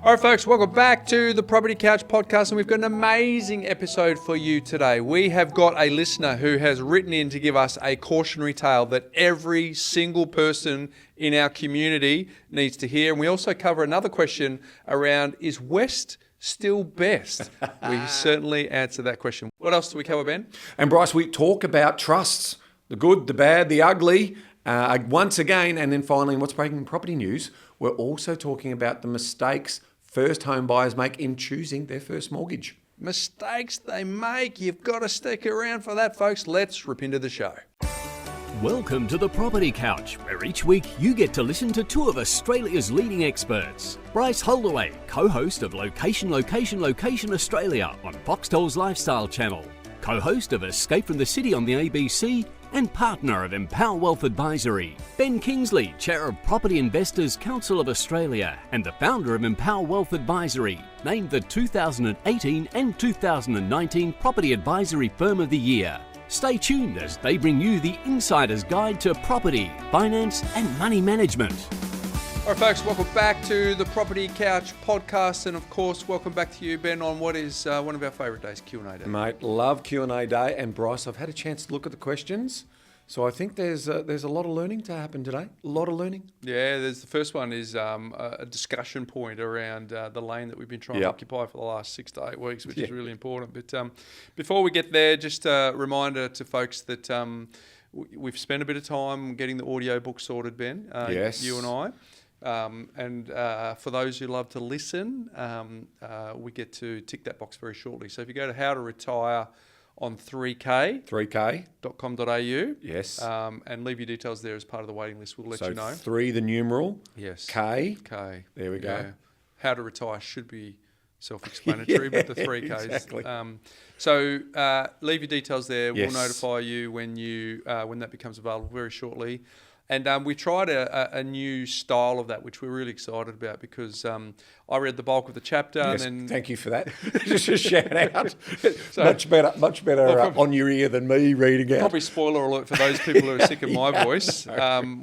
All right, folks, welcome back to the Property Couch podcast, and we've got an amazing episode for you today. We have got a listener who has written in to give us a cautionary tale that every single person in our community needs to hear. And we also cover another question around, is West still best? We certainly answer that question. What else do we cover, Ben? And Bryce, we talk about trusts, the good, the bad, the ugly, once again, and then finally, in what's breaking property news, we're also talking about the mistakes first home buyers make in choosing their first mortgage. Mistakes they make. You've got to stick around for that, folks. Let's rip into the show. Welcome to the Property Couch, where each week you get to listen to two of Australia's leading experts. Bryce Holdaway, co-host of Location Australia on Foxtel's Lifestyle Channel, co-host of Escape from the City on the ABC, and partner of Empower Wealth Advisory. Ben Kingsley, Chair of Property Investors Council of Australia and the founder of Empower Wealth Advisory, named the 2018 and 2019 Property Advisory Firm of the Year. Stay tuned as they bring you the insider's guide to property, finance and money management. All right, folks, welcome back to the Property Couch podcast, and of course, welcome back to you, Ben, on what is one of our favourite days, Q&A Day. Mate, love Q&A Day, and Bryce, I've had a chance to look at the questions, so I think there's a lot of learning to happen today. A lot of learning. Yeah, the first one is a discussion point around the lane that we've been trying to occupy for the last 6 to 8 weeks, which is really important. But before we get there, just a reminder to folks that we've spent a bit of time getting the audiobook sorted, Ben. Yes. You and I. And for those who love to listen, we get to tick that box very shortly. So if you go to how to retire on 3k.com.au, yes, and leave your details there as part of the waiting list, we'll let you know. 3 the numeral, yes, K. There we go. Yeah. How to retire should be self-explanatory, but the 3Ks. Exactly. So leave your details there. Yes. We'll notify you when that becomes available very shortly. And we tried a new style of that, which we're really excited about, because I read the bulk of the chapter. Yes, and then thank you for that. Just a shout out. So, much better on your ear than me reading out. Probably spoiler alert for those people who are sick of my voice.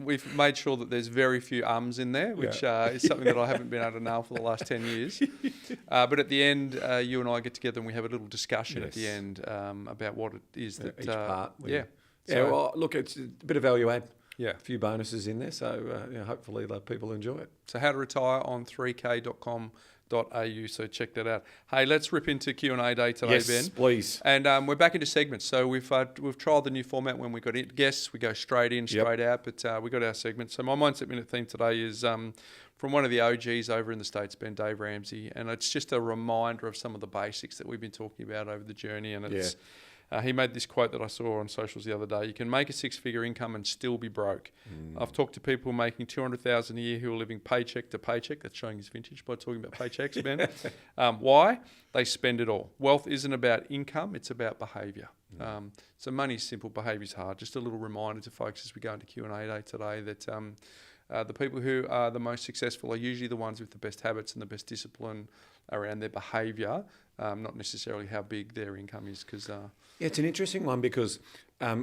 We've made sure that there's very few ums in there, which is something that I haven't been able to nail for the last 10 years. But at the end, you and I get together and we have a little discussion at the end about what it is that... Each part. So, well, look, it's a bit of value add. Yeah, a few bonuses in there, so hopefully the people enjoy it. So how to retire on 3k.com.au, so check that out. Hey, let's rip into Q&A Day today, Ben. Yes, please. And we're back into segments. So we've trialled the new format. When we got guests, we go straight in, straight out, but we got our segments. So my Mindset Minute theme today is from one of the OGs over in the States, Ben, Dave Ramsey, and it's just a reminder of some of the basics that we've been talking about over the journey, and it's... he made this quote that I saw on socials the other day. You can make a 6-figure income and still be broke. I've talked to people making $200,000 a year who are living paycheck to paycheck. That's showing his vintage by talking about paychecks, Ben. Why? They spend it all. Wealth isn't about income. It's about behaviour. So money's simple, behaviour's hard. Just a little reminder to folks as we go into Q&A Day today that the people who are the most successful are usually the ones with the best habits and the best discipline around their behaviour, not necessarily how big their income is. Because it's an interesting one, because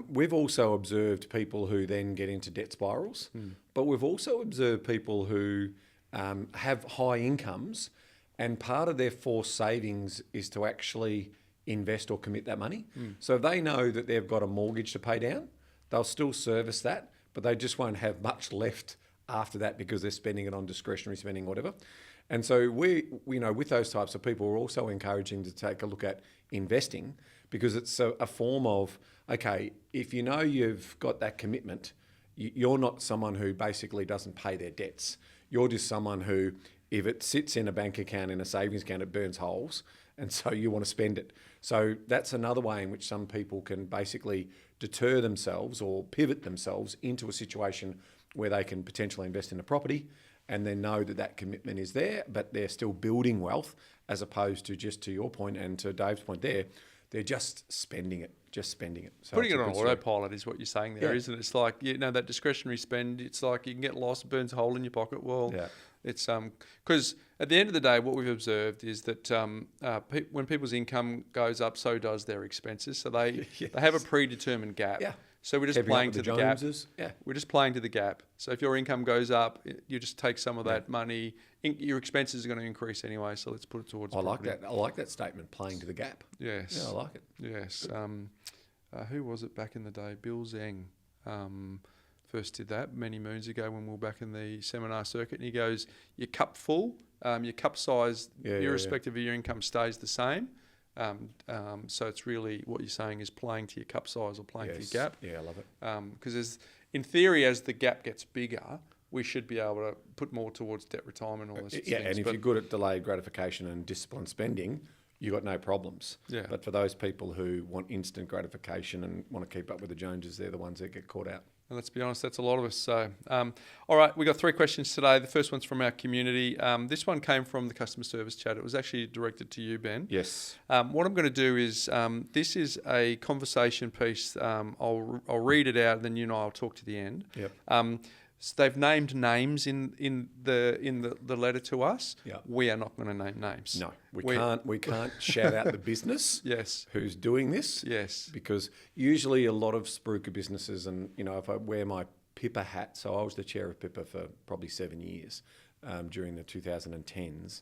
we've also observed people who then get into debt spirals, but we've also observed people who have high incomes, and part of their forced savings is to actually invest or commit that money. So they know that they've got a mortgage to pay down, they'll still service that, but they just won't have much left after that because they're spending it on discretionary spending, whatever. And so we with those types of people, we're also encouraging to take a look at investing, because it's a form of, okay, if you know you've got that commitment, you're not someone who basically doesn't pay their debts. You're just someone who, if it sits in a bank account, in a savings account, it burns holes, and so you want to spend it. So that's another way in which some people can basically deter themselves or pivot themselves into a situation where they can potentially invest in a property and then know that that commitment is there, but they're still building wealth, as opposed to, just to your point and to Dave's point there, they're just spending it. So putting it on autopilot is what you're saying there, isn't it? It's like, that discretionary spend, it's like you can get lost, it burns a hole in your pocket. Well, it's because at the end of the day, what we've observed is that when people's income goes up, so does their expenses. So they have a predetermined gap. So we're just Keeping up playing with to the the gap. Joneses. Yeah. We're just playing to the gap. So if your income goes up, you just take some of that money. Your expenses are going to increase anyway, so let's put it towards property. I like that statement, playing to the gap. Yes. Yeah, I like it. Yes. Who was it back in the day? Bill Zeng first did that many moons ago when we were back in the seminar circuit. And he goes, your cup full, your cup size, irrespective of your income, stays the same. So it's really what you're saying is playing to your cup size or playing to your gap. Yeah, I love it. Because in theory, as the gap gets bigger, we should be able to put more towards debt retirement and all those things. And if you're good at delayed gratification and disciplined spending, you've got no problems. Yeah. But for those people who want instant gratification and want to keep up with the Joneses, they're the ones that get caught out. And let's be honest, that's a lot of us. So, all right, we got 3 questions today. The first one's from our community. This one came from the customer service chat. It was actually directed to you, Ben. Yes. What I'm going to do is, this is a conversation piece. I'll read it out, and then you and I will talk to the end. Yep. So they've named names in the letter to us. Yeah. We are not going to name names. No, we can't shout out the business. Yes. Who's doing this? Yes. Because usually a lot of spruiker businesses, and if I wear my Pippa hat, so I was the chair of Pippa for probably 7 years during the 2010s.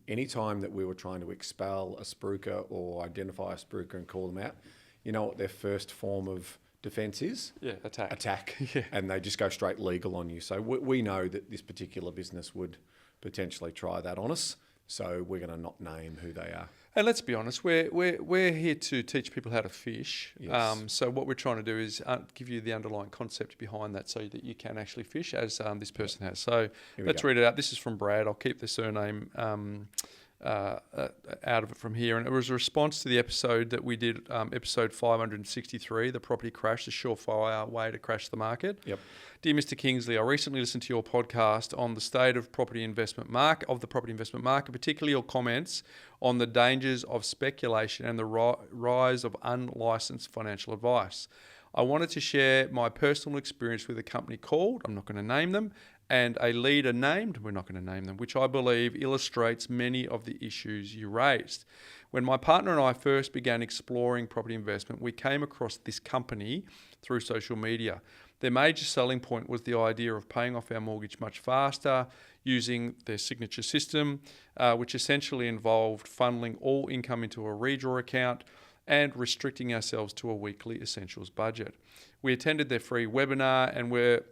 Any time that we were trying to expel a spruiker or identify a spruiker and call them out, you know what their first form of defence is? Yeah, attack. Yeah. And they just go straight legal on you. So we know that this particular business would potentially try that on us. So we're going to not name who they are. And let's be honest, we're here to teach people how to fish. Yes. So what we're trying to do is give you the underlying concept behind that so that you can actually fish, as this person has. So let's read it out. This is from Brad. I'll keep the surname out of it from here. And it was a response to the episode that we did, episode 563, the property crash, the surefire way to crash the market. Yep. Dear Mr. Kingsley, I recently listened to your podcast on the state of the property investment market, particularly your comments on the dangers of speculation and the rise of unlicensed financial advice. I wanted to share my personal experience with a company called, I'm not going to name them, and a leader named, we're not going to name them, which I believe illustrates many of the issues you raised. When my partner and I first began exploring property investment, we came across this company through social media. Their major selling point was the idea of paying off our mortgage much faster using their signature system, which essentially involved funneling all income into a redraw account and restricting ourselves to a weekly essentials budget. We attended their free webinar and were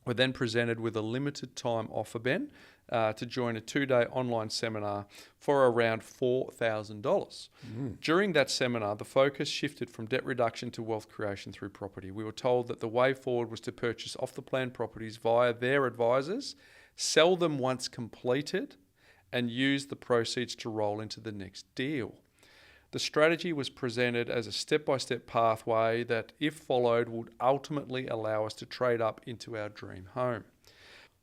then presented with a limited time offer, Ben, to join a 2-day online seminar for around $4,000. During that seminar, the focus shifted from debt reduction to wealth creation through property. We were told that the way forward was to purchase off-the-plan properties via their advisors, sell them once completed, and use the proceeds to roll into the next deal. The strategy was presented as a step-by-step pathway that, if followed, would ultimately allow us to trade up into our dream home.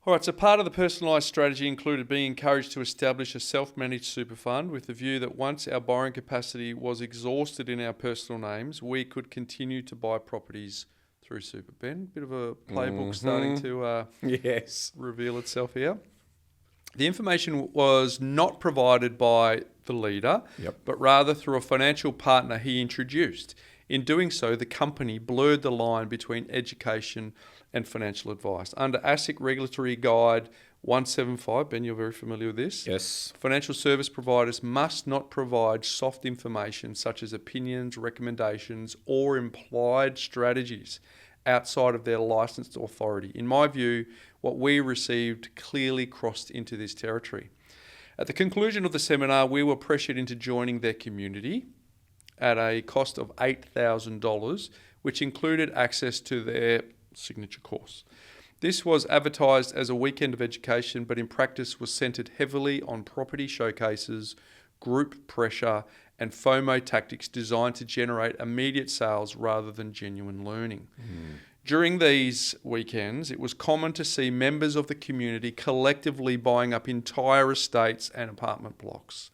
All right, so part of the personalised strategy included being encouraged to establish a self-managed super fund with the view that once our borrowing capacity was exhausted in our personal names, we could continue to buy properties through super. Ben, bit of a playbook starting to reveal itself here. The information was not provided by the leader, but rather through a financial partner he introduced. In doing so, the company blurred the line between education and financial advice. Under ASIC Regulatory Guide 175, Ben, you're very familiar with this. Yes. Financial service providers must not provide soft information such as opinions, recommendations, or implied strategies outside of their licensed authority. In my view, what we received clearly crossed into this territory. At the conclusion of the seminar, we were pressured into joining their community at a cost of $8,000, which included access to their signature course. This was advertised as a weekend of education, but in practice was centred heavily on property showcases, group pressure, and FOMO tactics designed to generate immediate sales rather than genuine learning. During these weekends, it was common to see members of the community collectively buying up entire estates and apartment blocks.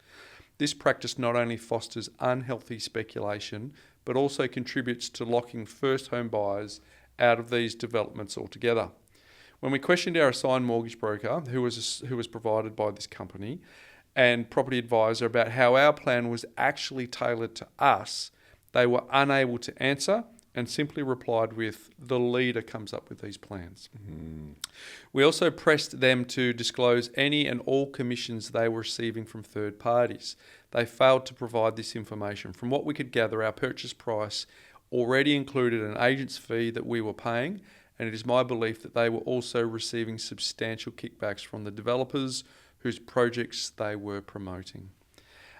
This practice not only fosters unhealthy speculation, but also contributes to locking first home buyers out of these developments altogether. When we questioned our assigned mortgage broker, who was provided by this company, and property advisor about how our plan was actually tailored to us, they were unable to answer and simply replied with, "The leader comes up with these plans." We also pressed them to disclose any and all commissions they were receiving from third parties. They failed to provide this information. From what we could gather, our purchase price already included an agent's fee that we were paying, and it is my belief that they were also receiving substantial kickbacks from the developers whose projects they were promoting.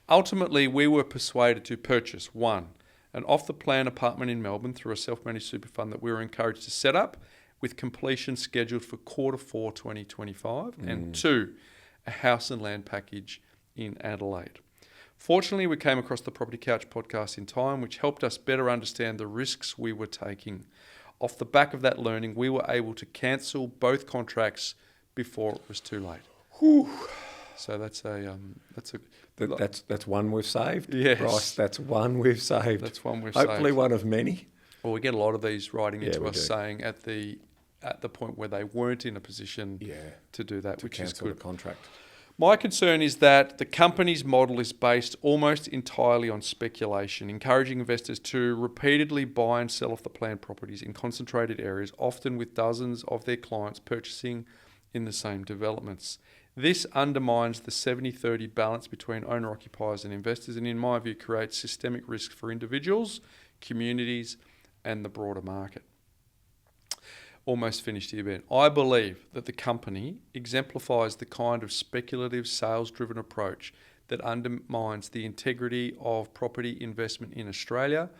Ultimately, we were persuaded to purchase, 1, an off-the-plan apartment in Melbourne through a self-managed super fund that we were encouraged to set up, with completion scheduled for Q4 2025, and 2, a house and land package in Adelaide. Fortunately, we came across the Property Couch podcast in time, which helped us better understand the risks we were taking. Off the back of that learning, we were able to cancel both contracts before it was too late. Whew. So that's one we've saved. Yes. Bryce, that's one we've saved. That's one we've saved. Hopefully one of many. Well, we get a lot of these writing into us do. saying at the point where they weren't in a position to do that, which is Cancel good. the contract. My concern is that the company's model is based almost entirely on speculation, encouraging investors to repeatedly buy and sell off the plan properties in concentrated areas, often with dozens of their clients purchasing in the same developments. This undermines the 70-30 balance between owner-occupiers and investors, and in my view creates systemic risk for individuals, communities and the broader market. Almost finished here, Ben. I believe that the company exemplifies the kind of speculative, sales-driven approach that undermines the integrity of property investment in Australia.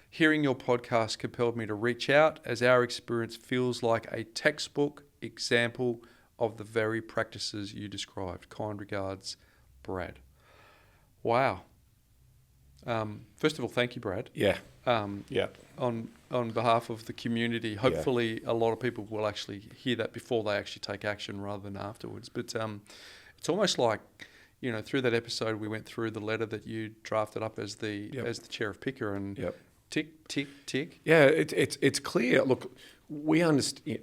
Hearing your podcast compelled me to reach out, as our experience feels like a textbook example of the very practices you described. Kind regards, Brad. Wow. First of all, thank you, Brad. Yeah. On behalf of the community, hopefully a lot of people will actually hear that before they actually take action rather than afterwards. But it's almost like, through that episode we went through the letter that you drafted up as the chair of Picker, and tick, tick, tick. Yeah, it's clear. Look, we understand.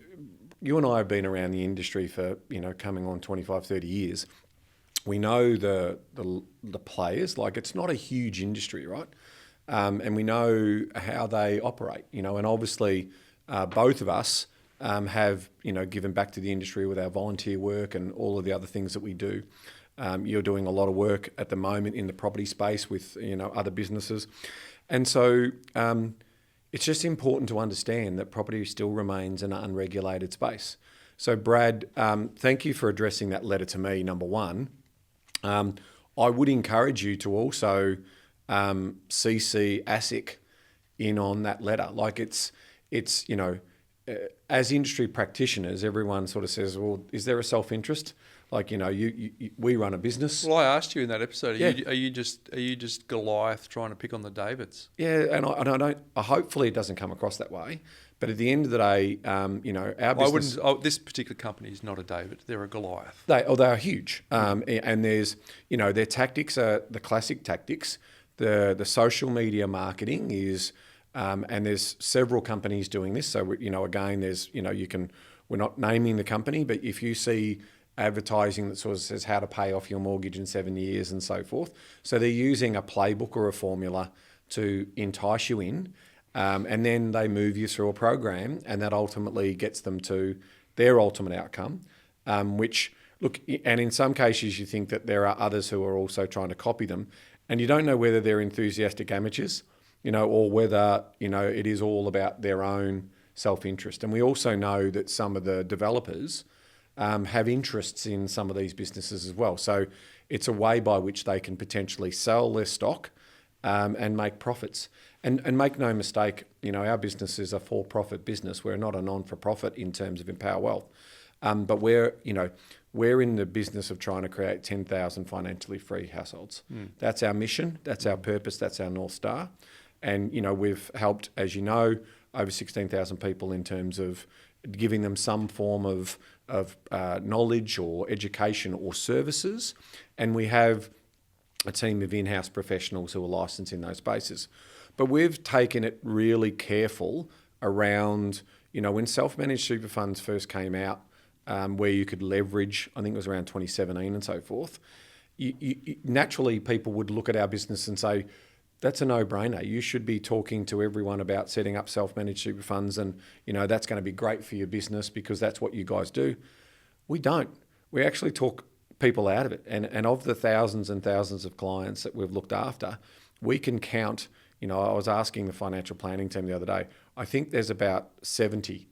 You and I have been around the industry for coming on 25, 30 years. We know the players. Like, it's not a huge industry, right? And we know how they operate, and obviously both of us have, given back to the industry with our volunteer work and all of the other things that we do. You're doing a lot of work at the moment in the property space with, other businesses. And so it's just important to understand that property still remains an unregulated space. So Brad, thank you for addressing that letter to me, number one. I would encourage you to also CC ASIC in on that letter. Like, it's as industry practitioners, everyone sort of says, well, is there a self-interest? Like, we run a business. Well, I asked you in that episode, are you just Goliath trying to pick on the Davids? Yeah, and I don't. Hopefully, it doesn't come across that way. But at the end of the day, our business. This particular company is not a David; they're a Goliath. They are huge, and there's their tactics are the classic tactics. The social media marketing is, and there's several companies doing this. So again, there's we're not naming the company, but if you see advertising that sort of says how to pay off your mortgage in 7 years and so forth. So they're using a playbook or a formula to entice you in, and then they move you through a program, and that ultimately gets them to their ultimate outcome, which, look, and in some cases you think that there are others who are also trying to copy them, and you don't know whether they're enthusiastic amateurs, or whether, it is all about their own self-interest. And we also know that some of the developers have interests in some of these businesses as well. So it's a way by which they can potentially sell their stock and make profits. And make no mistake, our business is a for-profit business. We're not a non-for-profit in terms of Empower Wealth. But we're in the business of trying to create 10,000 financially free households. That's our mission. That's our purpose. That's our North Star. And, we've helped, as you know, over 16,000 people in terms of giving them some form of knowledge or education or services. And we have a team of in-house professionals who are licensed in those spaces. But we've taken it really careful around, when self-managed super funds first came out, where you could leverage, I think it was around 2017 and so forth, naturally people would look at our business and say, that's a no-brainer. You should be talking to everyone about setting up self-managed super funds, and that's going to be great for your business because that's what you guys do. We don't. We actually talk people out of it. And of the thousands and thousands of clients that we've looked after, we can count. I was asking the financial planning team the other day. I think there's about 70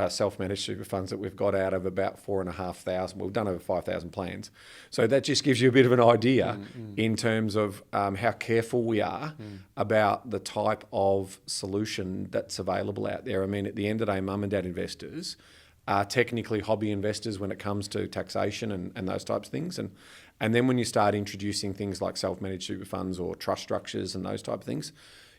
self-managed super funds that we've got out of about 4,500. We've done over 5,000 plans. So that just gives you a bit of an idea in terms of how careful we are about the type of solution that's available out there. I mean, at the end of the day, mum and dad investors are technically hobby investors when it comes to taxation and those types of things. And then when you start introducing things like self-managed super funds or trust structures and those type of things,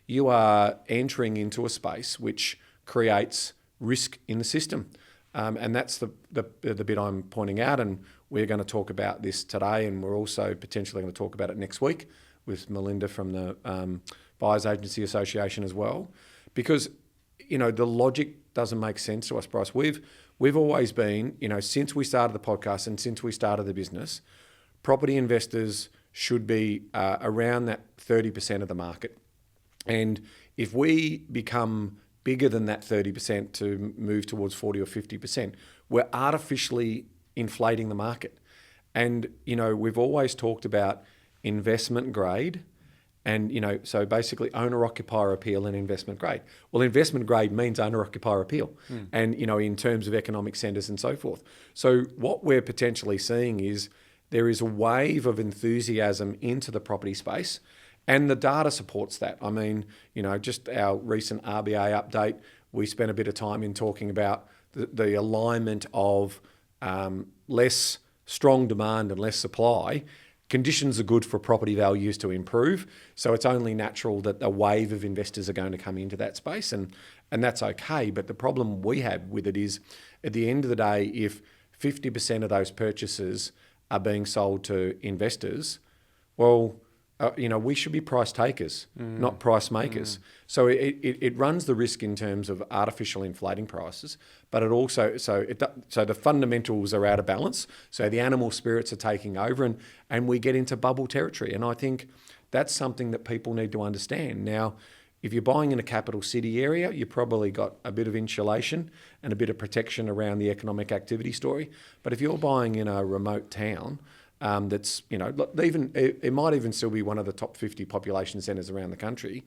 you are entering into a space which creates risk in the system. And that's the bit I'm pointing out. And we're going to talk about this today, and we're also potentially going to talk about it next week with Melinda from the Buyers Agency Association as well. Because, the logic doesn't make sense to us, Bryce. We've always been, since we started the podcast and since we started the business, property investors should be around that 30% of the market. And if we become bigger than that 30% to move towards 40 or 50%, we're artificially inflating the market. And, we've always talked about investment grade and, so basically owner-occupier appeal and investment grade. Well, investment grade means owner-occupier appeal and, in terms of economic centres and so forth. So what we're potentially seeing is there is a wave of enthusiasm into the property space, and the data supports that. I mean, just our recent RBA update, we spent a bit of time in talking about the alignment of less strong demand and less supply. Conditions are good for property values to improve, so it's only natural that a wave of investors are going to come into that space, and that's okay. But the problem we have with it is, at the end of the day, if 50% of those purchases are being sold to investors, well, we should be price takers, not price makers. So it runs the risk in terms of artificial inflating prices, but it also so the fundamentals are out of balance. So the animal spirits are taking over, and we get into bubble territory. And I think that's something that people need to understand. Now, if you're buying in a capital city area, you've probably got a bit of insulation and a bit of protection around the economic activity story. But if you're buying in a remote town, that's, it might even still be one of the top 50 population centres around the country.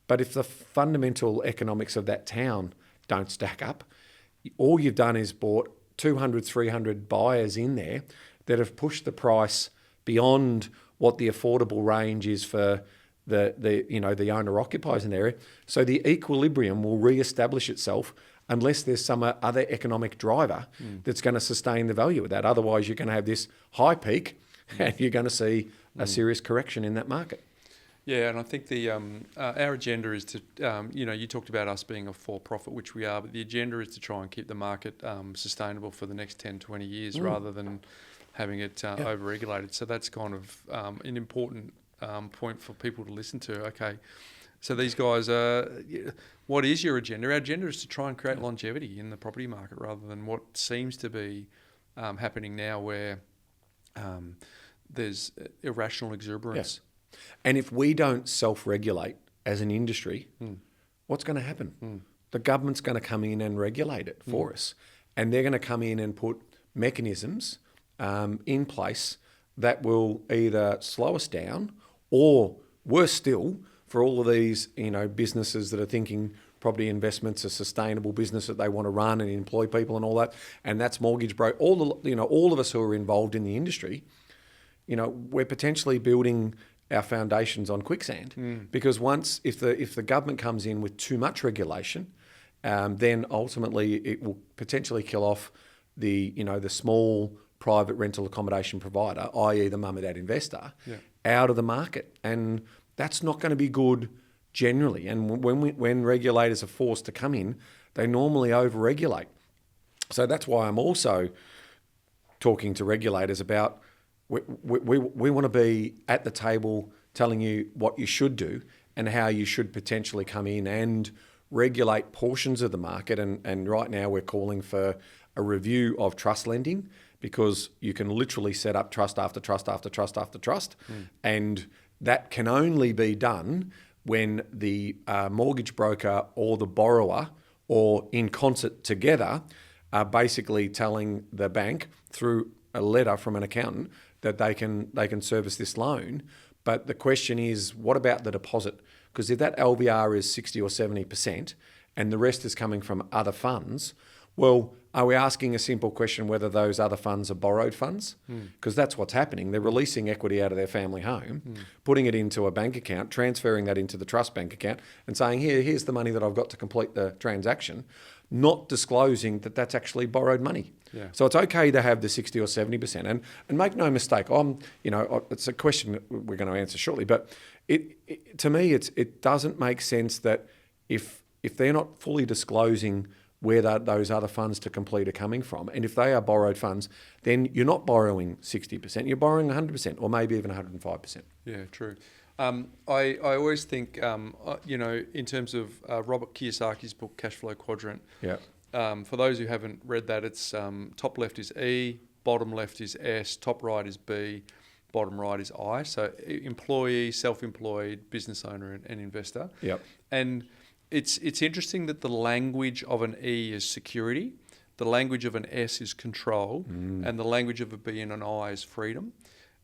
But if the fundamental economics of that town don't stack up, all you've done is bought 200, 300 buyers in there that have pushed the price beyond what the affordable range is for the owner occupiers in the area. So the equilibrium will re-establish itself unless there's some other economic driver that's going to sustain the value of that. Otherwise, you're going to have this high peak and you're going to see a serious correction in that market. Yeah, and I think our agenda is to, you talked about us being a for-profit, which we are, but the agenda is to try and keep the market sustainable for the next 10, 20 years rather than having it over-regulated. So that's kind of an important point for people to listen to. Okay, so these guys, what is your agenda? Our agenda is to try and create longevity in the property market rather than what seems to be happening now where there's irrational exuberance. Yeah. And if we don't self-regulate as an industry, what's going to happen? The government's going to come in and regulate it for us. And they're going to come in and put mechanisms in place that will either slow us down or, worse still, for all of these businesses that are thinking property investments a sustainable business that they want to run and employ people and all that, and that's mortgage broker. All of us who are involved in the industry, we're potentially building our foundations on quicksand because if the government comes in with too much regulation, then ultimately it will potentially kill off the small private rental accommodation provider, i.e. the mum and dad investor, out of the market, and that's not going to be good generally. And when regulators are forced to come in, they normally over-regulate. So that's why I'm also talking to regulators about we want to be at the table telling you what you should do and how you should potentially come in and regulate portions of the market. And right now we're calling for a review of trust lending because you can literally set up trust after trust after trust after trust. And that can only be done when the mortgage broker or the borrower, or in concert together, are basically telling the bank through a letter from an accountant that they can service this loan. But the question is, what about the deposit? Because if that LVR is 60 or 70% and the rest is coming from other funds, well, are we asking a simple question whether those other funds are borrowed funds? Because that's what's happening. They're releasing equity out of their family home, putting it into a bank account, transferring that into the trust bank account and saying, here's the money that I've got to complete the transaction, not disclosing that that's actually borrowed money. Yeah. So it's okay to have the 60 or 70%. And make no mistake, it's a question that we're going to answer shortly, but to me, it doesn't make sense that if they're not fully disclosing where those other funds to complete are coming from, and if they are borrowed funds, then you're not borrowing 60%, you're borrowing 100% or maybe even 105%. Yeah, true. I always think, in terms of Robert Kiyosaki's book, Cash Flow Quadrant, yeah. For those who haven't read that, it's top left is E, bottom left is S, top right is B, bottom right is I. So employee, self-employed, business owner and investor. Yep. And it's interesting that the language of an E is security, the language of an S is control, and the language of a B and an I is freedom.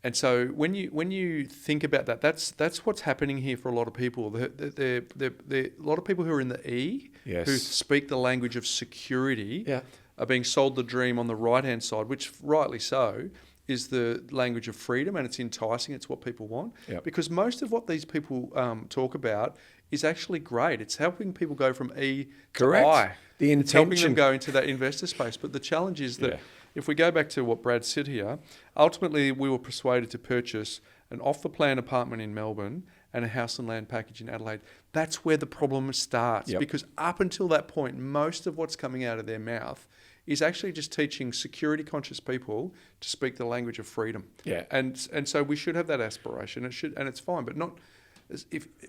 And so when you think about that, that's what's happening here for a lot of people. A lot of people who are in the E, yes, who speak the language of security, yeah, are being sold the dream on the right-hand side, which rightly so, is the language of freedom, and it's enticing. It's what people want. Yep. Because most of what these people talk about is actually great. It's helping people go from E correct, to I. The intention. It's helping them go into that investor space. But the challenge is that if we go back to what Brad said here, ultimately we were persuaded to purchase an off-the-plan apartment in Melbourne and a house and land package in Adelaide. That's where the problem starts. Yep. Because up until that point, most of what's coming out of their mouth is actually just teaching security-conscious people to speak the language of freedom. Yeah. And so we should have that aspiration. And it's fine, but not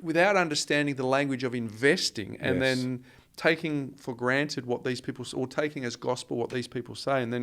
without understanding the language of investing and then taking for granted what these people, or taking as gospel what these people say, and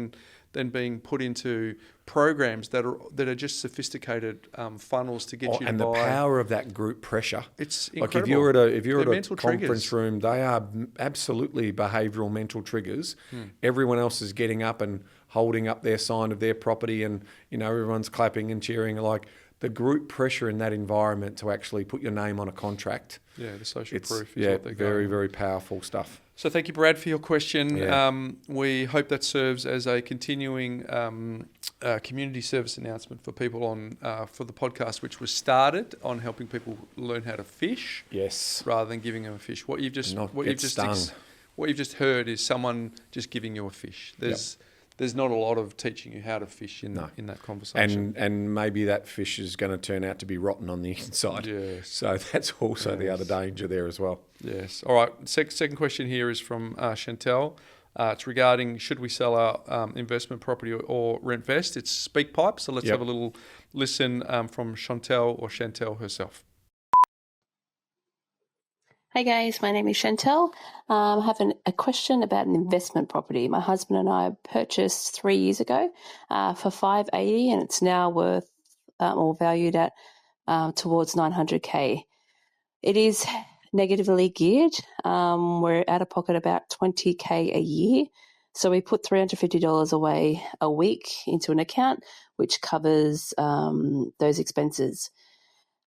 then being put into programs that are just sophisticated funnels to get you to buy. And the power of that group pressure. It's like incredible. if you're at a conference triggers. room, they are absolutely behavioural mental triggers. Everyone else is getting up and holding up their sign of their property, and everyone's clapping and cheering. Like the group pressure in that environment to actually put your name on a contract. Yeah, the social proof is what they're very, going. very powerful stuff. So thank you, Brad, for your question. Yeah. We hope that serves as a continuing community service announcement for people on for the podcast, which was started on helping people learn how to fish. Yes. Rather than giving them a fish. What you've just heard is someone just giving you a fish. There's not a lot of teaching you how to fish in that conversation. And maybe that fish is going to turn out to be rotten on the inside. Yes. So that's also the other danger there as well. Yes. All right. Second question here is from Chantel. It's regarding should we sell our investment property or rent vest. It's Speak Pipe. So let's have a little listen from Chantel herself. Hi guys, my name is Chantel. I have a question about an investment property. My husband and I purchased 3 years ago for $580, and it's now worth or valued at towards $900K. It is negatively geared. We're out of pocket about $20K a year, so we put $350 away a week into an account, which covers those expenses.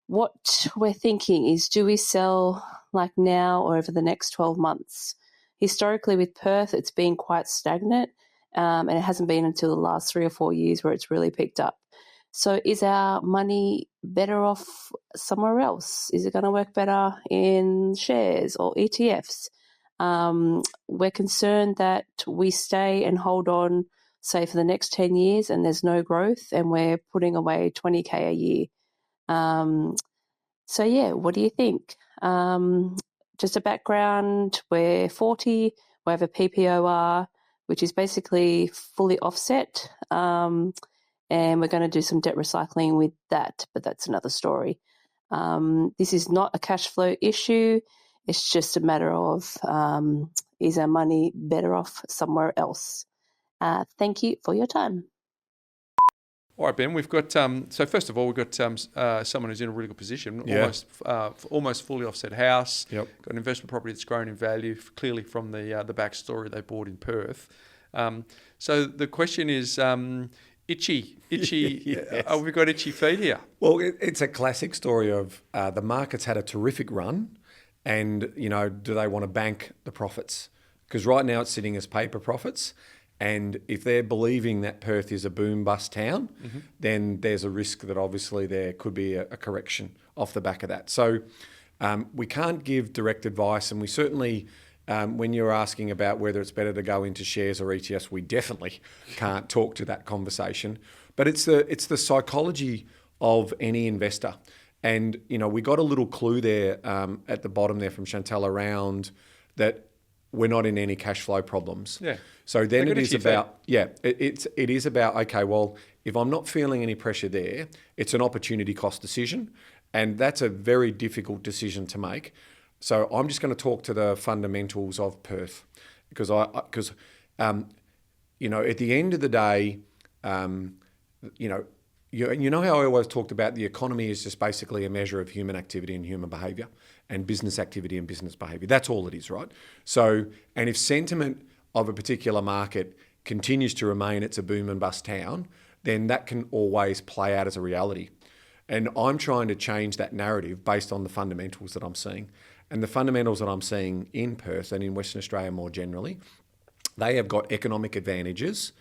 What we're thinking is, do we sell like now or over the next 12 months? Historically with Perth, it's been quite stagnant, and it hasn't been until the last 3 or 4 years where it's really picked up. So is our money better off somewhere else? Is it going to work better in shares or ETFs? We're concerned that we stay and hold on, say, for the next 10 years and there's no growth and we're putting away $20K a year. So yeah, what do you think? Just a background, we're 40, we have a PPOR, which is basically fully offset, and we're going to do some debt recycling with that, but that's another story. This is not a cash flow issue. It's just a matter of is our money better off somewhere else? Thank you for your time. All right, Ben. We've got so first of all, we've got someone who's in a really good position, almost fully offset house. Yep. Got an investment property that's grown in value, clearly from the backstory they bought in Perth. So the question is, itchy. Yes. We've got itchy feet here. Well, it's a classic story of the market's had a terrific run, and do they want to bank the profits? Because right now it's sitting as paper profits. And if they're believing that Perth is a boom-bust town, then there's a risk that obviously there could be a correction off the back of that. So we can't give direct advice, and we certainly, when you're asking about whether it's better to go into shares or ETFs, we definitely can't talk to that conversation. But it's the psychology of any investor. And, we got a little clue there at the bottom there from Chantal around that we're not in any cash flow problems. Yeah. So then it is about, it is about, okay, well, if I'm not feeling any pressure there, it's an opportunity cost decision. And that's a very difficult decision to make. So I'm just going to talk to the fundamentals of Perth because at the end of the day, you know how I always talked about the economy is just basically a measure of human activity and human behaviour and business activity and business behaviour. That's all it is, right? So, and if sentiment of a particular market continues to remain it's a boom and bust town, then that can always play out as a reality. And I'm trying to change that narrative based on the fundamentals that I'm seeing. And the fundamentals that I'm seeing in Perth and in Western Australia more generally, they have got economic advantages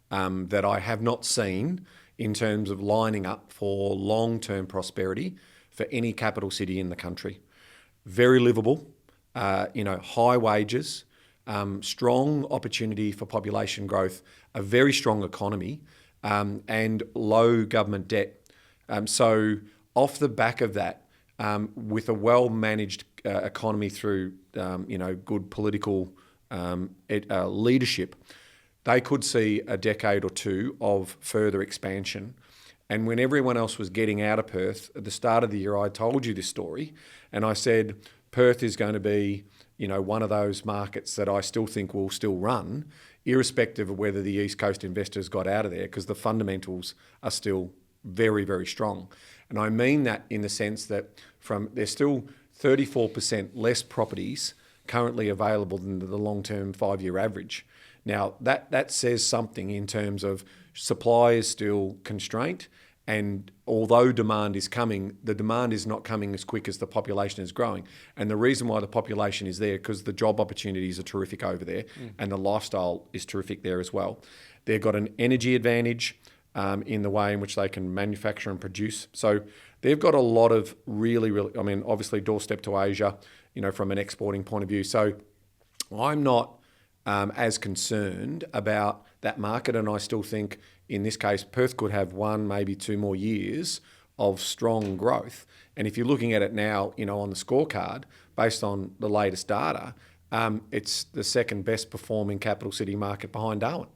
that I have not seen in terms of lining up for long-term prosperity for any capital city in the country. Very livable, high wages, strong opportunity for population growth, a very strong economy, and low government debt. So off the back of that, with a well-managed economy through, good political leadership, they could see a decade or two of further expansion. And when everyone else was getting out of Perth, at the start of the year, I told you this story, and I said Perth is going to be, one of those markets that I still think will still run, irrespective of whether the East Coast investors got out of there, because the fundamentals are still very, very strong. And I mean that in the sense that there's still 34% less properties currently available than the long-term 5-year average. Now, that says something in terms of supply is still constrained, and although demand is coming, the demand is not coming as quick as the population is growing. And the reason why the population is there, because the job opportunities are terrific over there, and the lifestyle is terrific there as well. They've got an energy advantage in the way in which they can manufacture and produce. So they've got a lot of really, obviously doorstep to Asia, from an exporting point of view. So I'm not as concerned about that market, and I still think in this case Perth could have 1, maybe 2 more years of strong growth. And if you're looking at it now, on the scorecard based on the latest data, it's the second best performing capital city market behind Darwin.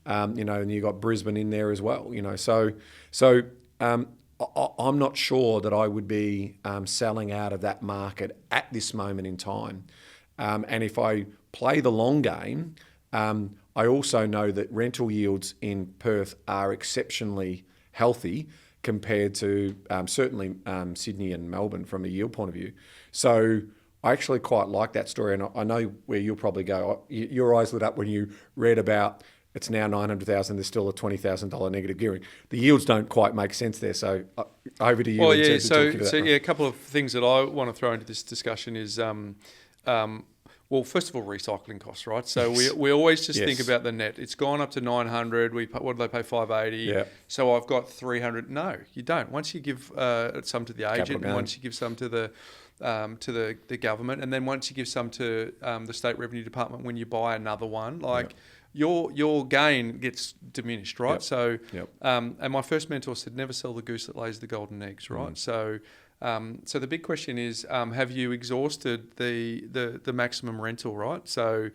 And you got Brisbane in there as well. So I'm not sure that I would be selling out of that market at this moment in time. And if I play the long game, I also know that rental yields in Perth are exceptionally healthy compared to certainly Sydney and Melbourne from a yield point of view. So I actually quite like that story, and I know where you'll probably go. Your eyes lit up when you read about it's now 900,000, there's still a $20,000 negative gearing. The yields don't quite make sense there, so over to you. Well, yeah, so a couple of things that I want to throw into this discussion is, well, first of all, recycling costs, right? So we always just think about the net. It's gone up to 900. What do they pay? 580. Yeah. So I've got 300. No, you don't. Once you give some to the agent, and once you give some to the government, and then once you give some to the State Revenue Department when you buy another one, your gain gets diminished, right? So, and my first mentor said, never sell the goose that lays the golden eggs, right? So the big question is, have you exhausted the maximum rental, right? So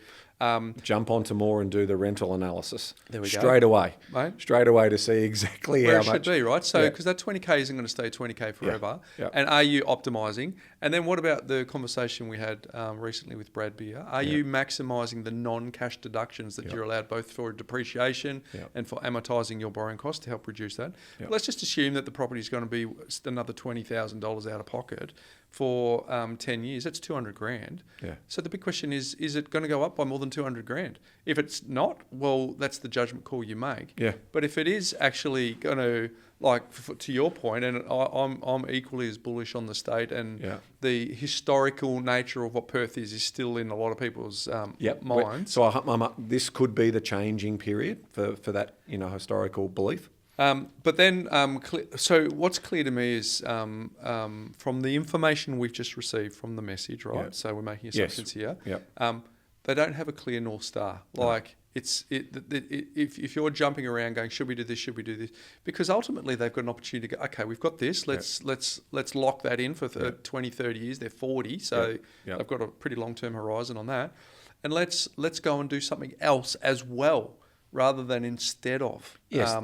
Jump onto more and do the rental analysis. There we go. Straight away. Mate. Straight away to see exactly where how it much. should be, right? So, because that 20K isn't going to stay 20K forever. Yeah. And are you optimising? And then what about the conversation we had recently with Brad Beer? Are you maximising the non-cash deductions that you're allowed both for depreciation and for amortising your borrowing costs to help reduce that? Yep. Let's just assume that the property is going to be another $20,000 out of pocket for 10 years. That's 200 grand. Yeah. So the big question is it going to go up by more than 200 grand? If it's not, well, that's the judgment call you make. Yeah. But if it is actually going to, like, to your point, and I'm equally as bullish on the state, and the historical nature of what Perth is still in a lot of people's minds. So this could be the changing period for that historical belief. But then, so what's clear to me is from the information we've just received from the message, right? Yeah. So we're making assumptions here. Yep. They don't have a clear North Star. Like if you're jumping around going, should we do this? Should we do this? Because ultimately they've got an opportunity to go, okay, we've got this. Let's lock that in for 20, 30 years. They're 40, so they've got a pretty long-term horizon on that. And let's go and do something else as well, rather than instead of. Yes.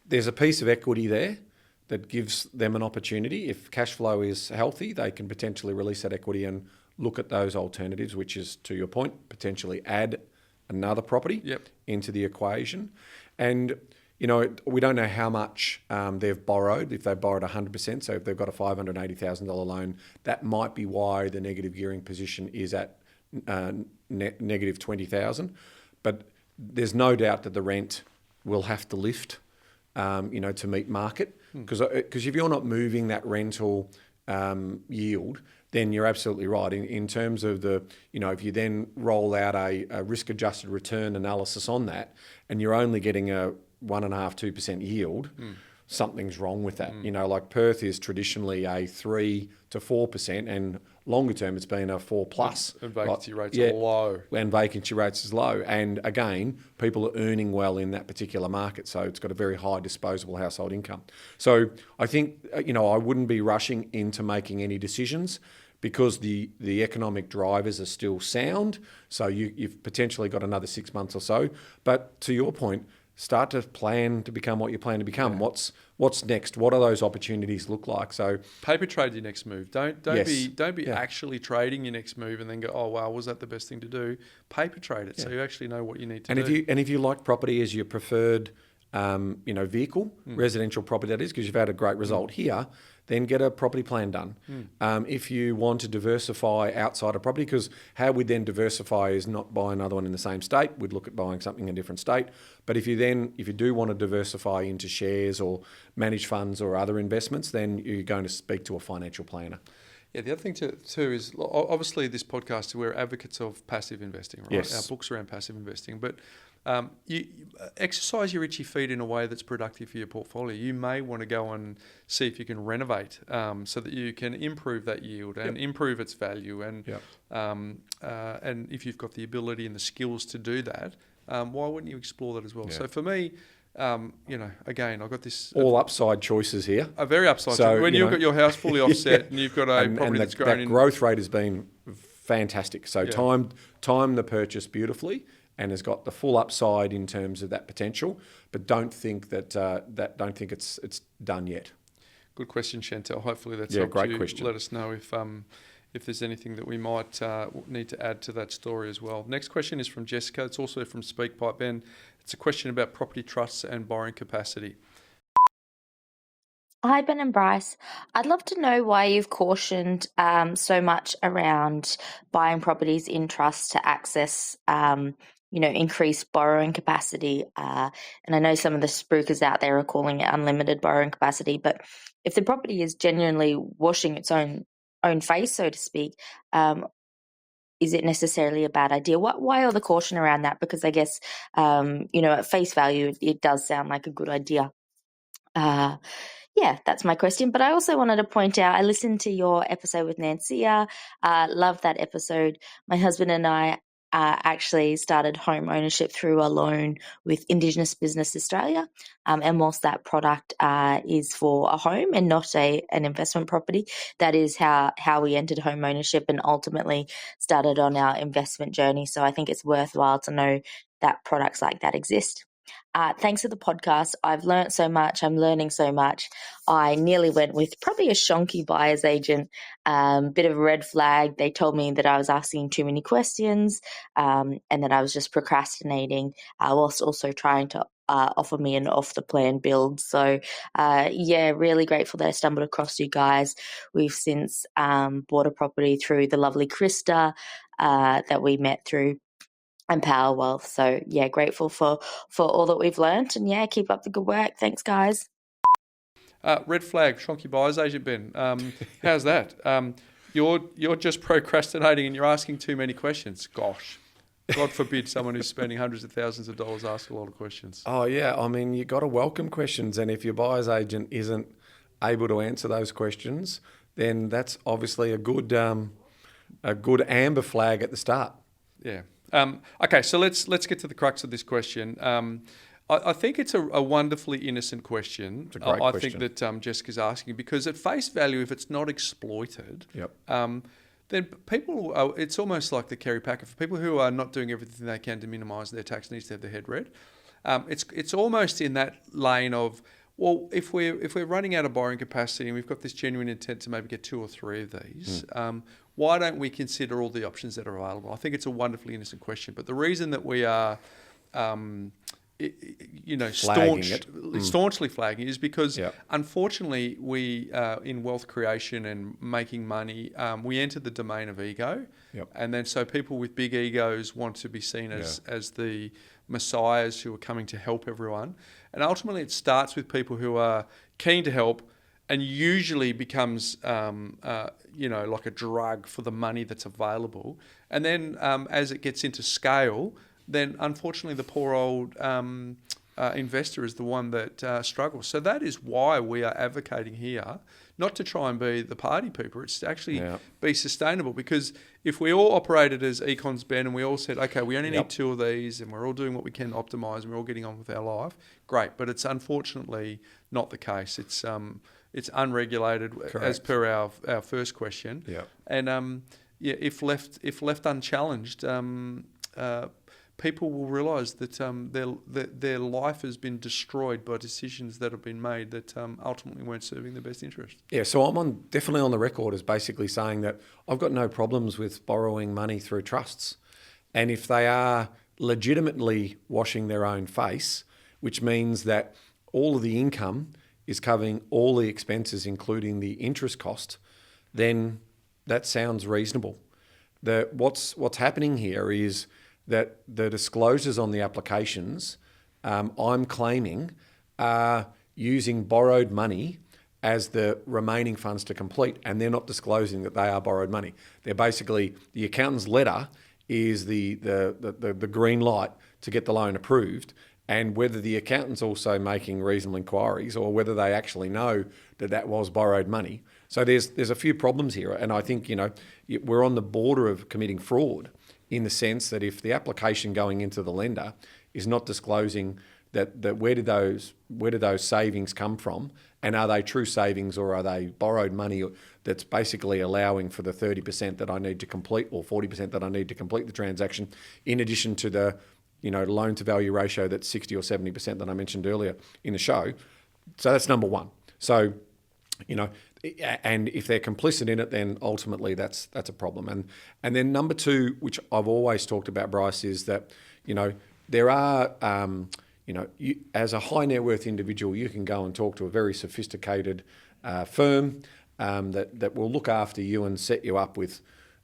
There's a piece of equity there that gives them an opportunity. If cash flow is healthy, they can potentially release that equity and look at those alternatives, which is, to your point, potentially add another property into the equation. And, we don't know how much they've borrowed, if they've borrowed 100%. So if they've got a $580,000 loan, that might be why the negative gearing position is at negative 20,000. But there's no doubt that the rent will have to lift to meet market. Because if you're not moving that rental yield, then you're absolutely right. In terms of if you then roll out a risk-adjusted return analysis on that, and you're only getting a 1.5-2% yield, something's wrong with that. Like Perth is traditionally a 3 to 4%, and longer term it's been a 4+. And vacancy rates are low. And vacancy rates is low. And again, people are earning well in that particular market, so it's got a very high disposable household income. So I think, I wouldn't be rushing into making any decisions, because the economic drivers are still sound. So you've potentially got another 6 months or so. But to your point, start to plan to become what you plan to become. Yeah. What's next? What do those opportunities look like? So paper trade your next move. Don't be actually trading your next move and then go, oh wow, was that the best thing to do? Paper trade it so you actually know what you need to do. If you like property as your preferred vehicle, residential property that is, because you've had a great result here, then get a property plan done. If you want to diversify outside of property, because how we'd then diversify is not buy another one in the same state. We'd look at buying something in a different state. But if you do want to diversify into shares or managed funds or other investments, then you're going to speak to a financial planner. Yeah, the other thing too is obviously this podcast, we're advocates of passive investing, right? Yes. Our book's around passive investing, but you exercise your itchy feet in a way that's productive for your portfolio. You may want to go and see if you can renovate so that you can improve that yield and improve its value. And and if you've got the ability and the skills to do that, why wouldn't you explore that as well? Yeah. So for me, again, I've got this all upside choices here. A very upside. So when you've got your house fully offset and you've got a property that's grown in, growth rate has been fantastic. So time the purchase beautifully, and has got the full upside in terms of that potential. But don't think it's done yet. Good question, Chantel. Hopefully that's helped great you. Question. Let us know if there's anything that we might need to add to that story as well. Next question is from Jessica. It's also from SpeakPipe Ben. It's a question about property trusts and borrowing capacity. Hi, Ben and Bryce. I'd love to know why you've cautioned so much around buying properties in trusts to access, increased borrowing capacity. And I know some of the spruikers out there are calling it unlimited borrowing capacity, but if the property is genuinely washing its own face, so to speak, is it necessarily a bad idea? Why all the caution around that? Because I guess, at face value, it does sound like a good idea. That's my question. But I also wanted to point out, I listened to your episode with Nancy. Love that episode. My husband and I actually started home ownership through a loan with Indigenous Business Australia. And whilst that product is for a home and not an investment property, that is how we entered home ownership and ultimately started on our investment journey. So I think it's worthwhile to know that products like that exist. Thanks for the podcast. I've learnt so much. I'm learning so much. I nearly went with probably a shonky buyer's agent, bit of a red flag. They told me that I was asking too many questions and that I was just procrastinating whilst also trying to offer me an off-the-plan build. So, really grateful that I stumbled across you guys. We've since bought a property through the lovely Krista that we met through and Power Wealth. So grateful for all that we've learnt, and keep up the good work. Thanks, guys. Red flag, shonky buyer's agent, Ben. How's that? You're just procrastinating and you're asking too many questions. Gosh, God forbid someone who's spending hundreds of thousands of dollars ask a lot of questions. Oh yeah, I mean you got to welcome questions, and if your buyer's agent isn't able to answer those questions, then that's obviously a good amber flag at the start. Yeah. Okay, so let's get to the crux of this question. I think it's a wonderfully innocent question. It's a great question. I think that Jessica's asking, because at face value, if it's not exploited, then people, it's almost like the Kerry Packer. For people who are not doing everything they can to minimise their tax needs to have their head read, it's almost in that lane of, well, if we're running out of borrowing capacity and we've got this genuine intent to maybe get 2 or 3 of these, why don't we consider all the options that are available? I think it's a wonderfully innocent question, but the reason that we are, staunchly flagging is because, unfortunately, we in wealth creation and making money, we enter the domain of ego, and then so people with big egos want to be seen as the messiahs who are coming to help everyone, and ultimately it starts with people who are keen to help, and usually becomes like a drug for the money that's available, and then as it gets into scale, then unfortunately the poor old investor is the one that struggles. So that is why we are advocating here, not to try and be the party pooper, it's to actually be sustainable, because if we all operated as econs, Ben, and we all said, okay, we only need 2 of these and we're all doing what we can to optimise and we're all getting on with our life, great. But it's unfortunately not the case. It's unregulated, correct, as per our first question. And if left unchallenged, people will realise that their life has been destroyed by decisions that have been made that ultimately weren't serving their best interest. Yeah, so I'm definitely on the record as basically saying that I've got no problems with borrowing money through trusts. And if they are legitimately washing their own face, which means that all of the income is covering all the expenses, including the interest cost, then that sounds reasonable. What's happening here is that the disclosures on the applications, I'm claiming, are using borrowed money as the remaining funds to complete, and they're not disclosing that they are borrowed money. They're basically, the accountant's letter is the green light to get the loan approved, and whether the accountant's also making reasonable inquiries or whether they actually know that was borrowed money. So there's a few problems here, and I think we're on the border of committing fraud, in the sense that if the application going into the lender is not disclosing that where did those savings come from, and are they true savings or are they borrowed money that's basically allowing for the 30% that I need to complete, or 40% that I need to complete the transaction, in addition to the loan to value ratio that's 60 or 70% that I mentioned earlier in the show. So that's number one. So, and if they're complicit in it, then ultimately that's a problem. And then number two, which I've always talked about, Bryce, is that, there are, as a high net worth individual, you can go and talk to a very sophisticated firm that will look after you and set you up with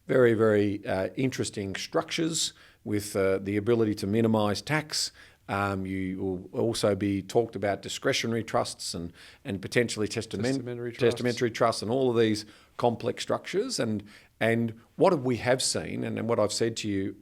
very, very interesting structures with the ability to minimise tax. You will also be talked about discretionary trusts and potentially testamentary trusts and all of these complex structures. And what we have seen, and what I've said to you,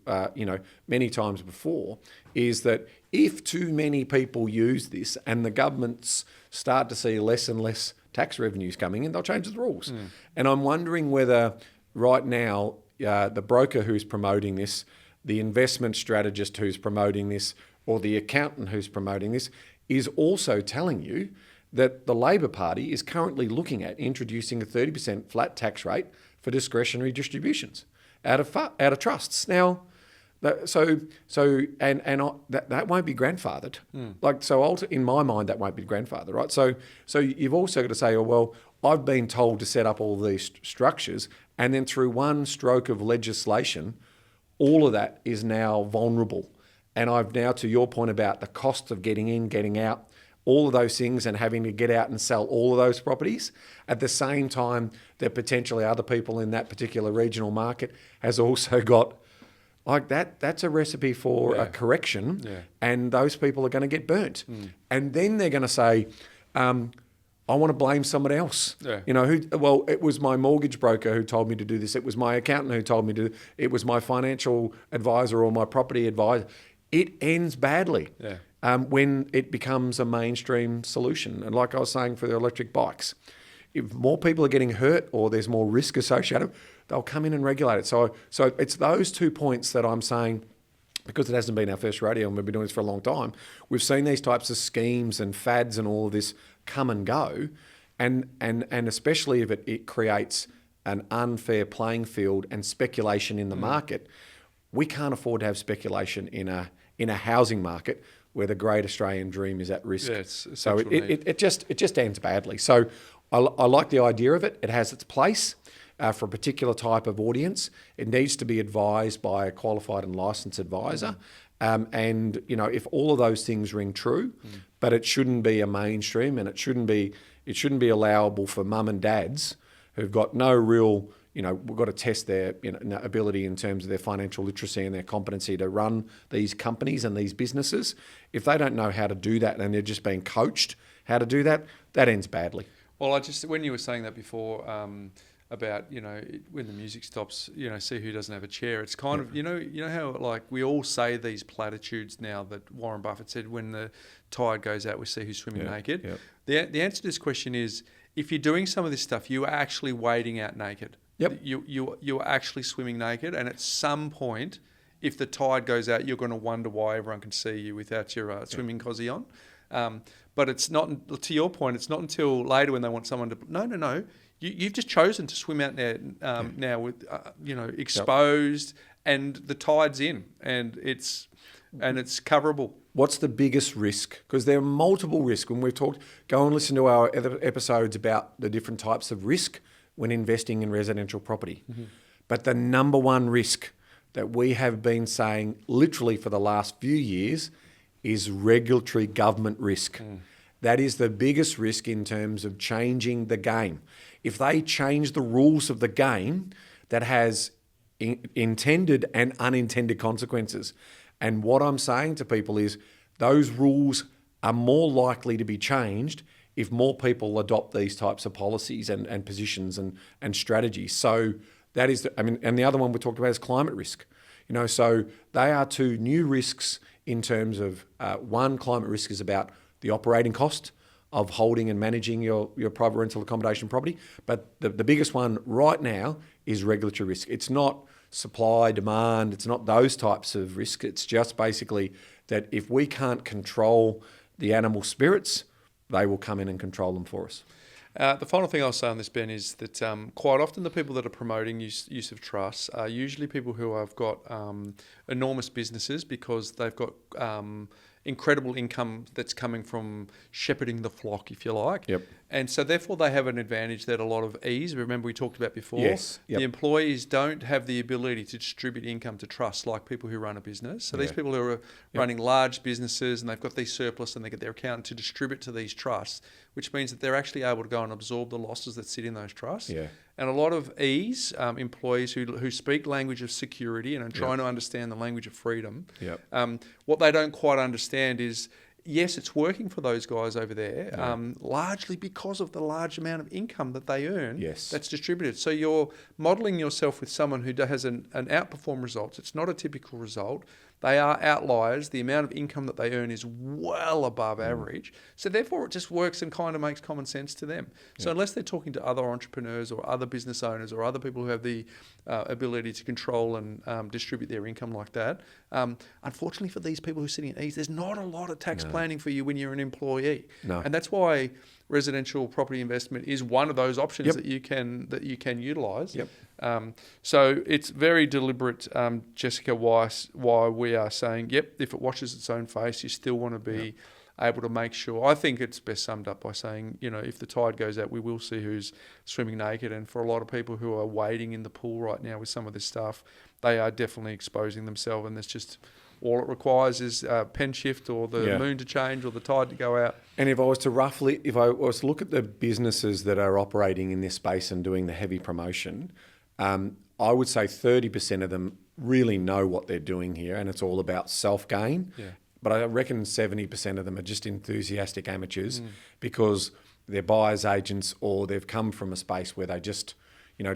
many times before, is that if too many people use this and the governments start to see less and less tax revenues coming in, they'll change the rules. And I'm wondering whether right now the broker who's promoting this the investment strategist who's promoting this or the accountant who's promoting this is also telling you that the Labor Party is currently looking at introducing a 30% flat tax rate for discretionary distributions out of trusts. Now, that won't be grandfathered. In my mind, that won't be grandfathered, right? So you've also got to say, oh, well, I've been told to set up all these structures, and then through one stroke of legislation, all of that is now vulnerable. And I've now, to your point about the cost of getting in, getting out, all of those things, and having to get out and sell all of those properties at the same time that potentially other people in that particular regional market has also got like that. That's a recipe for a correction, and those people are going to get burnt. And then they're going to say, I want to blame someone else. Yeah. It was my mortgage broker who told me to do this. It was my accountant who told me to. It was my financial advisor or my property advisor. It ends badly when it becomes a mainstream solution. And like I was saying for the electric bikes, if more people are getting hurt or there's more risk associated, they'll come in and regulate it. So it's those 2 points that I'm saying, because it hasn't been our first rodeo and we've been doing this for a long time, we've seen these types of schemes and fads and all of this come and go, and especially if it creates an unfair playing field and speculation in the market. We can't afford to have speculation in a housing market where the great Australian dream is at risk. So it just ends badly. So I like the idea of it. It has its place for a particular type of audience. It needs to be advised by a qualified and licensed advisor. And if all of those things ring true, but it shouldn't be a mainstream, and it shouldn't be allowable for mum and dads who've got no real, we've got to test their ability in terms of their financial literacy and their competency to run these companies and these businesses. If they don't know how to do that and they're just being coached how to do that, that ends badly. Well, when you were saying that before, about when the music stops, see who doesn't have a chair. It's kind of how like we all say these platitudes now that Warren Buffett said, when the tide goes out, we see who's swimming naked. The answer to this question is, if you're doing some of this stuff, you are actually wading out naked. You are actually swimming naked, and at some point, if the tide goes out, you're going to wonder why everyone can see you without your swimming cosy on. But it's not, to your point, it's not until later when they want someone to no. You've just chosen to swim out there now with exposed, and the tide's in, and it's coverable. What's the biggest risk? Because there are multiple risks. When we've talked, go and listen to our other episodes about the different types of risk when investing in residential property. But the number one risk that we have been saying literally for the last few years is regulatory government risk. That is the biggest risk in terms of changing the game. If they change the rules of the game, that has intended and unintended consequences. And what I'm saying to people is those rules are more likely to be changed if more people adopt these types of policies and positions and strategies. So that is, and the other one we talked about is climate risk. So they are two new risks in terms of, one, climate risk is about the operating cost of holding and managing your private rental accommodation property. But the biggest one right now is regulatory risk. It's not supply, demand, it's not those types of risk. It's just basically that if we can't control the animal spirits, they will come in and control them for us. The final thing I'll say on this, Ben, is that quite often the people that are promoting use of trusts are usually people who have got enormous businesses because they've got incredible income that's coming from shepherding the flock, if you like. And so therefore they have an advantage that a lot of ease, remember we talked about before, the employees don't have the ability to distribute income to trusts like people who run a business. So these people who are running large businesses and they've got these surplus and they get their accountant to distribute to these trusts, which means that they're actually able to go and absorb the losses that sit in those trusts. And a lot of ease employees who speak language of security and are trying to understand the language of freedom, what they don't quite understand is, yes, it's working for those guys over there, largely because of the large amount of income that they earn that's distributed. So you're modelling yourself with someone who has an outperform result. It's not a typical result, They are outliers. The amount of income that they earn is well above average. So therefore, it just works and kind of makes common sense to them. So unless they're talking to other entrepreneurs or other business owners or other people who have the ability to control and distribute their income like that, unfortunately for these people who are sitting at ease, there's not a lot of tax planning for you when you're an employee. No. And that's why residential property investment is one of those options that you can utilise. So it's very deliberate, Jessica, why we are saying, if it washes its own face, you still want to be able to make sure. I think it's best summed up by saying, if the tide goes out, we will see who's swimming naked. And for a lot of people who are wading in the pool right now with some of this stuff, they are definitely exposing themselves, and there's just all it requires is a pen shift or the moon to change or the tide to go out. And if I was to look at the businesses that are operating in this space and doing the heavy promotion, I would say 30% of them really know what they're doing here, and it's all about self-gain. But I reckon 70% of them are just enthusiastic amateurs because they're buyers agents, or they've come from a space where they just,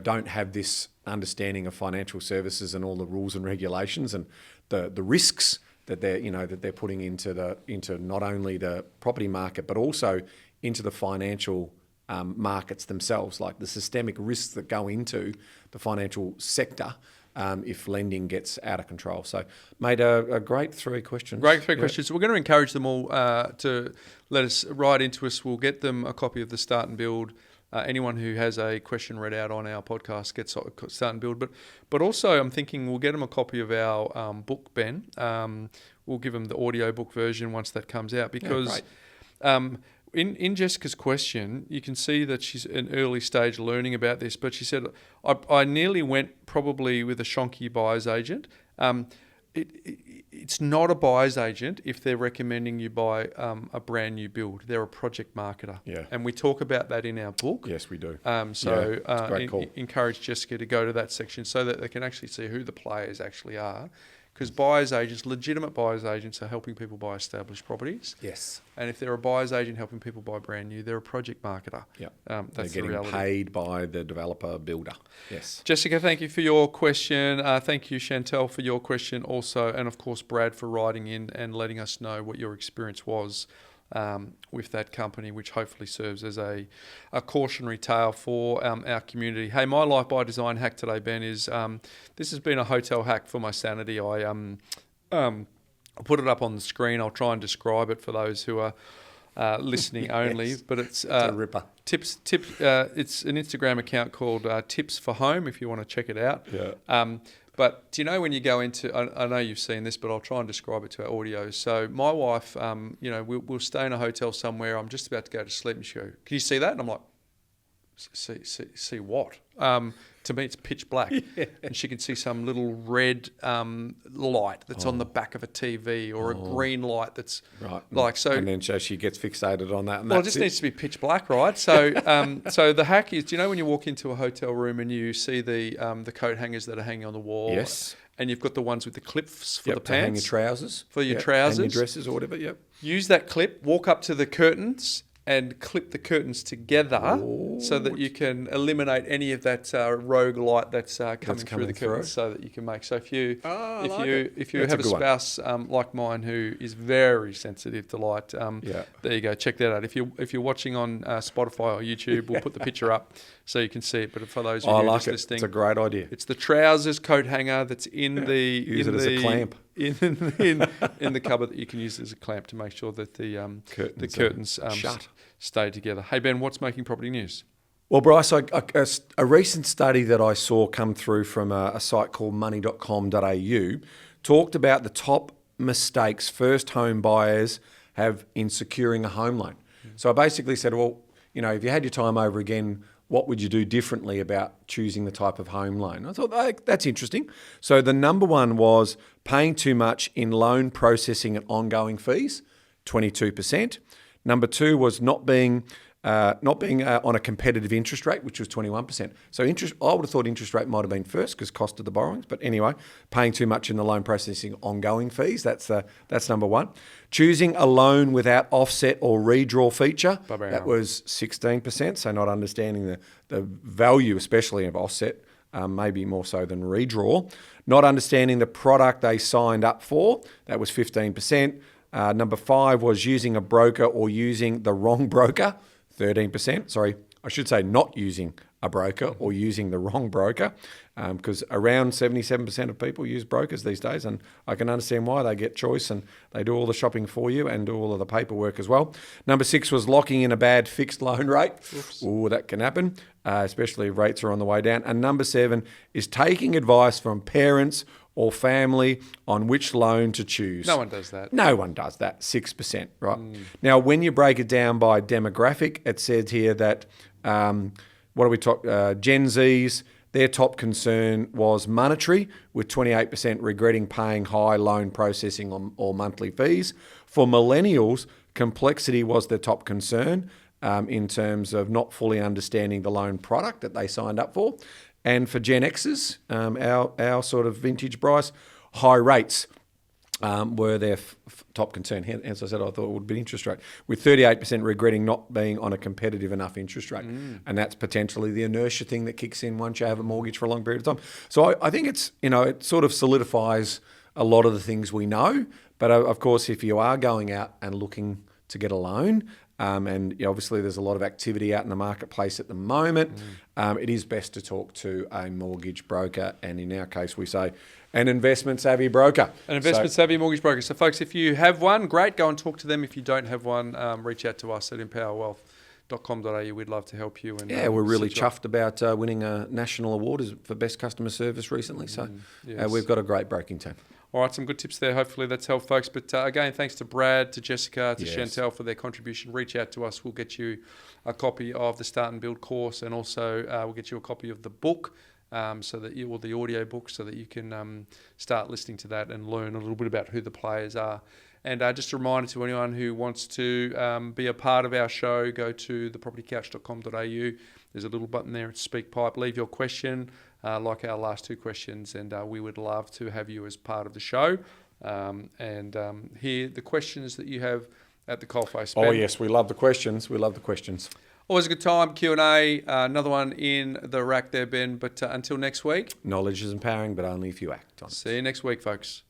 don't have this understanding of financial services and all the rules and regulations and the risks that they're putting into not only the property market but also into the financial markets themselves, like the systemic risks that go into the financial sector if lending gets out of control. So, mate, a great three questions. Questions. We're going to encourage them all to let us write into us. We'll get them a copy of the Start and Build. Anyone who has a question read out on our podcast gets Start and Build. But also I'm thinking we'll get them a copy of our book, Ben. We'll give them the audiobook version once that comes out, because in Jessica's question, you can see that she's an early stage learning about this, but she said, I nearly went probably with a shonky buyer's agent. It's not a buyer's agent if they're recommending you buy a brand new build. They're a project marketer. And we talk about that in our book. Yes, we do. Encourage Jessica to go to that section so that they can actually see who the players actually are. Because buyer's agents, legitimate buyer's agents, are helping people buy established properties. Yes. And if they're a buyer's agent helping people buy brand new, they're a project marketer. That's they're getting paid by the developer builder. Yes. Jessica, thank you for your question. Thank you, Chantel, for your question also. And, of course, Brad, for writing in and letting us know what your experience was with that company, which hopefully serves as a cautionary tale for our community. Hey, my Life by Design hack today, Ben, is this has been a hotel hack for my sanity. I'll put it up on the screen. I'll try and describe it for those who are listening only. But it's a ripper. It's an Instagram account called Tips for Home, if you want to check it out. But do you know when you go into, I know you've seen this, but I'll try and describe it to our audio. So my wife, we'll stay in a hotel somewhere. I'm just about to go to sleep, and she goes, "Can you see that?" And I'm like, "See what?" To me, it's pitch black, and she can see some little red light that's on the back of a TV, or a green light that's like so. And then she gets fixated on that. And well, it just needs to be pitch black, right? So, so the hack is, do you know when you walk into a hotel room and you see the coat hangers that are hanging on the wall? Yes. And you've got the ones with the clips for the pants. To hang your trousers. For your trousers. And your dresses or whatever, Use that clip, walk up to the curtains and clip the curtains together so that you can eliminate any of that rogue light that's coming through the curtains, so that you can make. So if you have a spouse like mine who is very sensitive to light, there you go. Check that out. If you're watching on Spotify or YouTube, we'll put the picture up so you can see it. But for those of you just listening, it's a great idea. It's the trousers coat hanger that's in use it as a clamp in the cupboard that you can use as a clamp to make sure that the curtains shut. Stay together. Hey Ben, what's making property news? Well, Bryce, a recent study that I saw come through from a site called money.com.au talked about the top mistakes first home buyers have in securing a home loan. So I basically said, well, if you had your time over again, what would you do differently about choosing the type of home loan? I thought, that's interesting. So the number one was paying too much in loan processing and ongoing fees, 22%. Number two was not being on a competitive interest rate, which was 21%. So I would have thought interest rate might have been first because cost of the borrowings. But anyway, paying too much in the loan processing ongoing fees, that's number one. Choosing a loan without offset or redraw feature, that was 16%. So not understanding the value, especially of offset maybe more so than redraw. Not understanding the product they signed up for, that was 15%. Number 5 was using a broker or using the wrong broker, 13%. Sorry, I should say not using a broker or using the wrong broker, because around 77% of people use brokers these days, and I can understand why. They get choice and they do all the shopping for you and do all of the paperwork as well. Number 6 was locking in a bad fixed loan rate. Oh, that can happen, especially if rates are on the way down. And number 7 is taking advice from parents or family on which loan to choose. No one does that. No one does that, 6%, right? Now, when you break it down by demographic, it says here that, what do we talk, Gen Zs, their top concern was monetary, with 28% regretting paying high loan processing or monthly fees. For millennials, complexity was their top concern, in terms of not fully understanding the loan product that they signed up for. And for Gen Xs, our sort of vintage, Bryce, high rates were their top concern. As I said, I thought it would be interest rate, with 38% regretting not being on a competitive enough interest rate. And that's potentially the inertia thing that kicks in once you have a mortgage for a long period of time. So I think it's, it sort of solidifies a lot of the things we know. But of course, if you are going out and looking to get a loan, and obviously there's a lot of activity out in the marketplace at the moment, it is best to talk to a mortgage broker, and in our case we say an investment savvy broker. An investment savvy mortgage broker. So folks, if you have one, great, go and talk to them. If you don't have one, reach out to us at empowerwealth.com.au. We'd love to help you. And we're really chuffed about winning a national award for best customer service recently. So we've got a great broking team. All right, some good tips there. Hopefully that's helped, folks. But again, thanks to Brad, to Jessica, to Chantel for their contribution. Reach out to us. We'll get you a copy of the Start and Build course, and also we'll get you a copy of the book, so that or the audio book, so that you can start listening to that and learn a little bit about who the players are. And just a reminder to anyone who wants to be a part of our show, go to thepropertycouch.com.au. There's a little button there at Speak Pipe. Leave your question, like our last 2 questions, and we would love to have you as part of the show, and hear the questions that you have at the coalface. Oh, yes, we love the questions. Always a good time, Q&A. Another one in the rack there, Ben. But until next week. Knowledge is empowering, but only if you act on it. See you next week, folks.